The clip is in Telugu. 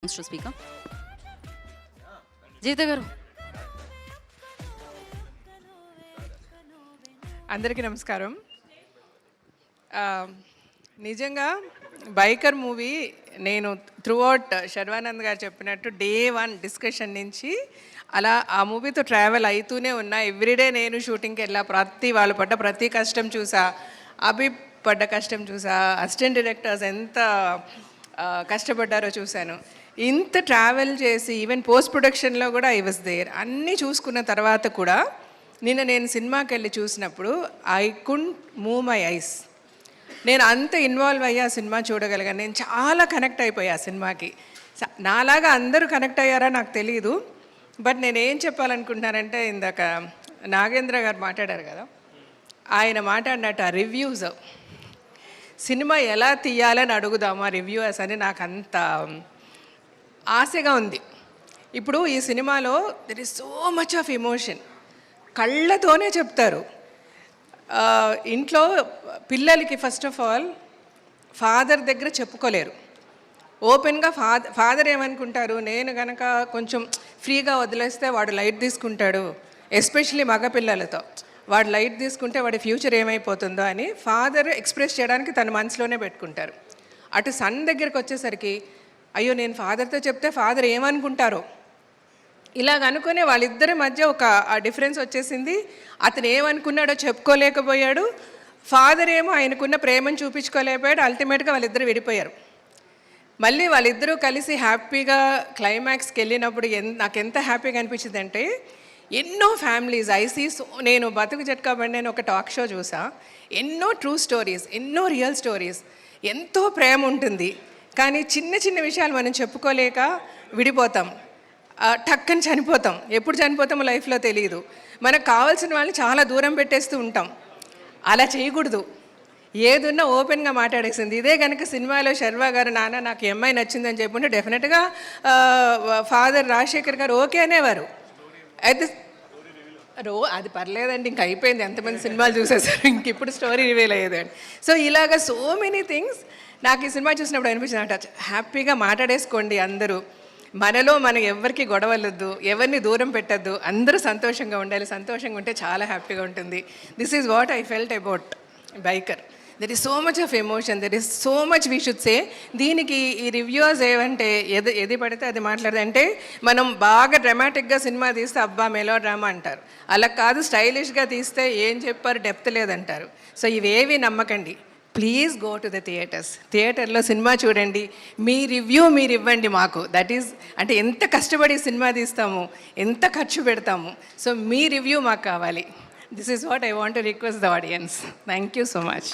మిస్టర్ స్పీకర్ జీవిత గారు. అందరికీ నమస్కారం. నిజంగా బైకర్ మూవీ నేను త్రూఅవుట్ శర్వానంద్ గారు చెప్పినట్టు డే 1 డిస్కషన్ నుంచి అలా ఆ మూవీతో ట్రావెల్ అవుతూనే ఉన్నా. ఎవ్రీడే నేను షూటింగ్కి వెళ్ళా, వాళ్ళు పడ్డ ప్రతి కష్టం చూసా, అభి పడ్డ కష్టం చూసా, అసిస్టెంట్ డైరెక్టర్స్ ఎంత కష్టపడ్డారో చూశాను. ఇంత ట్రావెల్ చేసి ఈవెన్ పోస్ట్ ప్రొడక్షన్లో కూడా ఐ వాజ్ దేర్. అన్నీ చూసుకున్న తర్వాత కూడా నిన్న నేను సినిమాకి వెళ్ళి చూసినప్పుడు I could move my eyes. నేను అంత ఇన్వాల్వ్ అయ్యి ఆ సినిమా చూడగలిగాను. నేను చాలా కనెక్ట్ అయిపోయా ఆ సినిమాకి. నాలాగా అందరూ కనెక్ట్ అయ్యారా నాకు తెలియదు. బట్ నేను ఏం చెప్పాలనుకుంటున్నానంటే, ఇందాక నాగేంద్ర గారు మాట్లాడారు కదా, ఆయన మాట్లాడినట్టు ఆ రివ్యూస్, సినిమా ఎలా తీయాలని అడుగుదామా రివ్యూస్ అని నాకు అంత ఆశగా ఉంది. ఇప్పుడు ఈ సినిమాలో there is so much of emotion. కళ్ళతోనే చెప్తారు. ఇంట్లో పిల్లలకి ఫస్ట్ ఆఫ్ ఆల్ ఫాదర్ దగ్గర చెప్పుకోలేరు. ఓపెన్గా ఫాదర్ ఏమనుకుంటారు, నేను కనుక కొంచెం ఫ్రీగా వదిలేస్తే వాడు లైట్ తీసుకుంటాడు, ఎస్పెషలీ మగపిల్లలతో వాడు లైట్ తీసుకుంటే వాడి ఫ్యూచర్ ఏమైపోతుందో అని ఫాదర్ ఎక్స్ప్రెస్ చేయడానికి తన మనసులోనే పెట్టుకుంటారు. అటు సన్ దగ్గరికి వచ్చేసరికి అయ్యో నేను ఫాదర్తో చెప్తే ఫాదర్ ఏమనుకుంటారో ఇలాగ అనుకునే వాళ్ళిద్దరి మధ్య ఒక డిఫరెన్స్ వచ్చేసింది. అతను ఏమనుకున్నాడో చెప్పుకోలేకపోయాడు, ఫాదర్ ఏమో ఆయనకున్న ప్రేమను చూపించుకోలేకపోయాడు. అల్టిమేట్గా వాళ్ళిద్దరు విడిపోయారు. మళ్ళీ వాళ్ళిద్దరూ కలిసి హ్యాపీగా క్లైమాక్స్కి వెళ్ళినప్పుడు నాకు ఎంత హ్యాపీగా అనిపించింది అంటే, ఎన్నో ఫ్యామిలీస్ నేను బతుకు జట్కాబండి నేను ఒక టాక్ షో చూసా. ఎన్నో ట్రూ స్టోరీస్, ఎన్నో రియల్ స్టోరీస్, ఎంతో ప్రేమ ఉంటుంది. కానీ చిన్న చిన్న విషయాలు మనం చెప్పుకోలేక విడిపోతాం, టక్కని చనిపోతాం. ఎప్పుడు చనిపోతామో లైఫ్లో తెలియదు. మనకు కావాల్సిన వాళ్ళని చాలా దూరం పెట్టేస్తూ ఉంటాం. అలా చేయకూడదు. ఏదున్నా ఓపెన్గా మాట్లాడేసింది. ఇదే కనుక సినిమాలో శర్వా గారు నాన్న నాకు ఈ అమ్మాయి నచ్చిందని చెప్పుంటే డెఫినెట్గా ఫాదర్ రాజశేఖర్ గారు ఓకే అనేవారు. అయితే అది పర్లేదండి, ఇంక అయిపోయింది, ఎంతమంది సినిమాలు చూసేసారు, ఇంక ఇప్పుడు స్టోరీ రివీల్ అయ్యేదండి. సో ఇలాగ సో మెనీ థింగ్స్ నాకు ఈ సినిమా చూసినప్పుడు అనిపించింది అంట, హ్యాపీగా మాట్లాడేసుకోండి అందరూ. మనలో మనం ఎవరికి గొడవలొద్దు, ఎవరిని దూరం పెట్టద్దు, అందరూ సంతోషంగా ఉండాలి. సంతోషంగా ఉంటే చాలా హ్యాపీగా ఉంటుంది. This is what I felt about biker. There is so much of emotion, there is so much we should say. దీనికి ఈ రివ్యూస్ ఏమంటే ఏది పడితే అది మాట్లాడదు. అంటే మనం బాగా డ్రామాటిక్గా సినిమా తీస్తే అబ్బా మెలో డ్రామా అంటారు. అలా కాదు, స్టైలిష్గా తీస్తే ఏం చెప్పారు డెప్త్ లేదంటారు. సో ఇవేవి నమ్మకండి. Please go to the theatres. థియేటర్లో సినిమా చూడండి, మీ రివ్యూ మీరు ఇవ్వండి మాకు. దట్ ఈజ్ అంటే ఎంత కష్టపడి సినిమా తీస్తాము, ఎంత ఖర్చు పెడతాము. సో మీ రివ్యూ మాకు కావాలి. This is what I want to request the audience. Thank you so much.